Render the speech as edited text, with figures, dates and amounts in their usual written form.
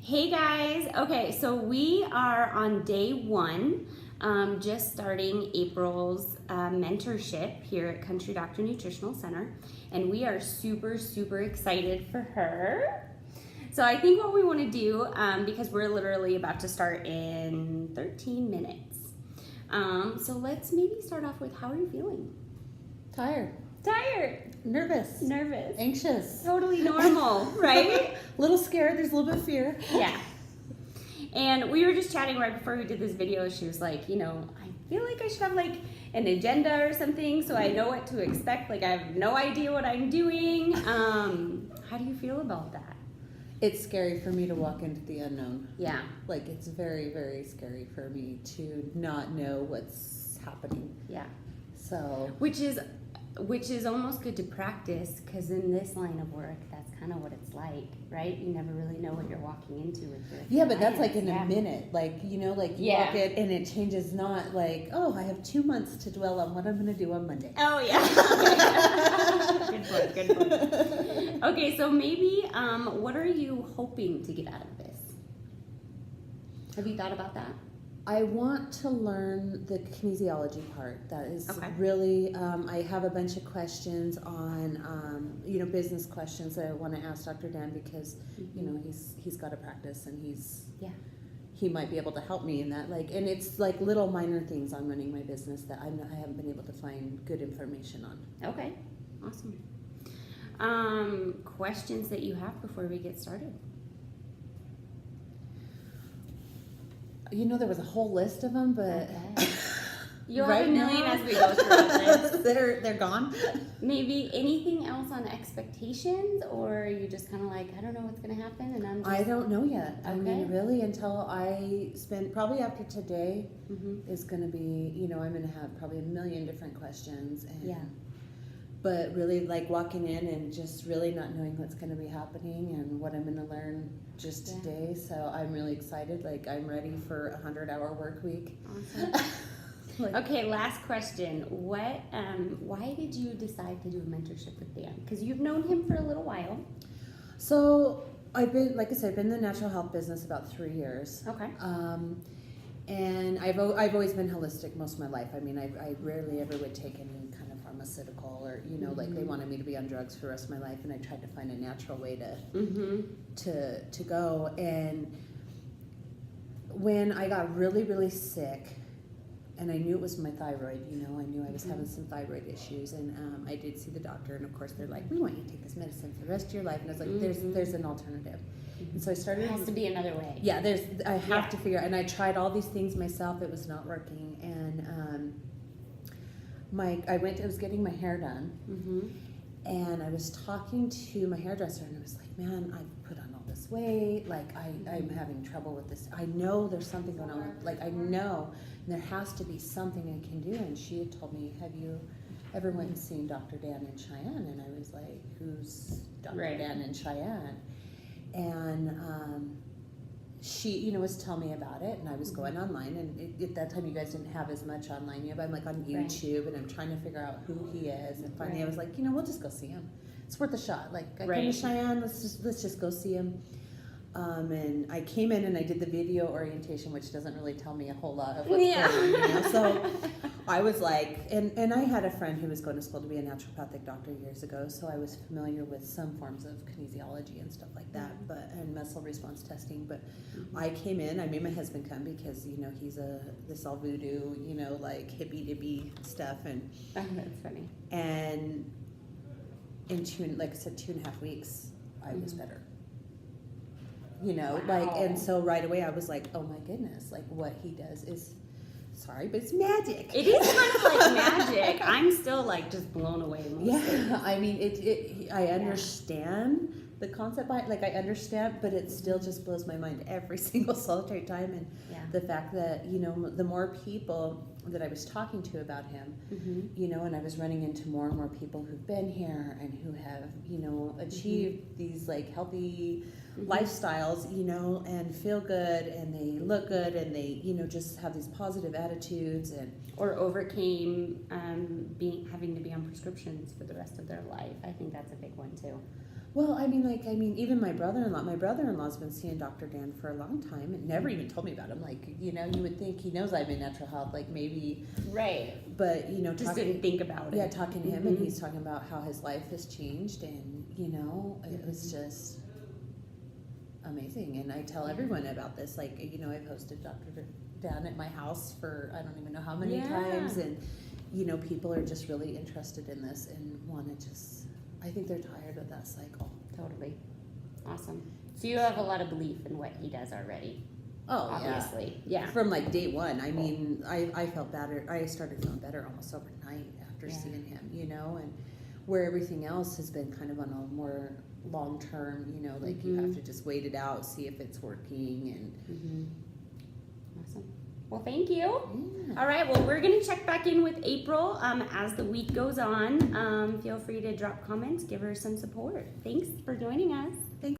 Hey guys, okay, so we are on day one, just starting April's mentorship here at Country Doctor Nutritional Center, and we are super excited for her. So I think what we want to do, because we're literally about to start in 13 minutes, so let's maybe start off with, how are you feeling? Tired. Nervous. Anxious. Totally normal, right? A little scared. There's a little bit of fear. Yeah. And we were just chatting right before we did this video. She was like, I feel like I should have like an agenda or something so I know what to expect. Like, I have no idea what I'm doing. How do you feel about that? It's scary for me to walk into the unknown. Yeah. Like, it's very scary for me to not know what's happening. Yeah. So. Which is almost good to practice, because in this line of work, that's kind of what it's like, right? You never really know what you're walking into with your Yeah, but that's clients. like in a minute. Like, you walk in and it changes, not like, oh, I have 2 months to dwell on what I'm going to do on Monday. Oh, yeah. Good point. Okay, so maybe what are you hoping to get out of this? Have you thought about that? I want to learn the kinesiology part. That is Okay. really, I have a bunch of questions on, business questions that I want to ask Dr. Dan, because, he's got a practice and he might be able to help me in that. Like, and it's like little minor things on running my business that I haven't been able to find good information on. Okay, awesome. Questions that you have before we get started? There was a whole list of them, but you'll have a million as we go through this. They're gone. Maybe anything else on expectations, or are you just kind of like, I don't know what's going to happen, and I don't know yet. Okay. I mean, really, until I spend, probably after today is going to be, I'm going to have probably a million different questions. And, yeah. But really, like, walking in and just really not knowing what's going to be happening and what I'm going to learn just today. So I'm really excited. Like, I'm ready for a 100-hour work week. Awesome. Okay, last question. Why did you decide to do a mentorship with Dan? Because you've known him for a little while. So I've been, like I said, I've been in the natural health business about 3 years. Okay. And I've always been holistic most of my life. I mean, I rarely ever would take any kind of pharmaceutical, or like they wanted me to be on drugs for the rest of my life, and I tried to find a natural way to go. And when I got really sick, and I knew it was my thyroid, I knew I was having some thyroid issues, and I did see the doctor, and of course they're like, we want you to take this medicine for the rest of your life, and I was like, there's an alternative. And so I started. It has to be another way. Yeah, I have to figure out, and I tried all these things myself. It was not working, and I was getting my hair done, and I was talking to my hairdresser, and I was like, man, I've put on all this weight. Like, I'm having trouble with this. I know there's something going on. Like, I know there has to be something I can do. And she had told me, have you ever went and seen Dr. Dan in Cheyenne? And I was like, who's Dr. Dan in Cheyenne? And she, was telling me about it, and I was going online, and at that time you guys didn't have as much online yet, but I'm like on YouTube, and I'm trying to figure out who he is, and finally I was like, we'll just go see him. It's worth a shot. Like, I came to Cheyenne, let's just go see him. And I came in and I did the video orientation, which doesn't really tell me a whole lot of what's going on. So I was like, and I had a friend who was going to school to be a naturopathic doctor years ago, so I was familiar with some forms of kinesiology and stuff like that, and muscle response testing. But I came in, I made my husband come, because he's this all voodoo, like hippie dippy stuff, and that's funny. And in 2.5 weeks, I was better. Wow. And so right away I was like, oh my goodness, like, what he does is, sorry, but it's magic. It is kind of like magic. I'm still like just blown away. Yeah, I mean, I understand the concept by it, like I understand, but it still just blows my mind every single solitary time. And the fact that, the more people that I was talking to about him, and I was running into more and more people who've been here and who have, achieved these like healthy lifestyles, and feel good, and they look good, and they, just have these positive attitudes, or overcame having to be on prescriptions for the rest of their life. I think that's a big one too. Well, even my brother-in-law's been seeing Dr. Dan for a long time and never even told me about him. Like, you would think he knows I'm in natural health, like maybe. Right. But, just didn't think about it. Yeah, talking to him, and he's talking about how his life has changed, and, it was just amazing. And I tell everyone about this. Like, I've hosted Dr. Dan at my house for I don't even know how many times, and, people are just really interested in this and want to just, I think they're tired of that cycle. Totally. Awesome. So you have a lot of belief in what he does already. Oh, obviously. Yeah. From like day one. I mean, I felt better. I started feeling better almost overnight after seeing him, and where everything else has been kind of on a more long term, like you have to just wait it out, see if it's working, and Awesome. Well, thank you. Yeah. All right. Well, we're going to check back in with April as the week goes on. Feel free to drop comments, give her some support. Thanks for joining us.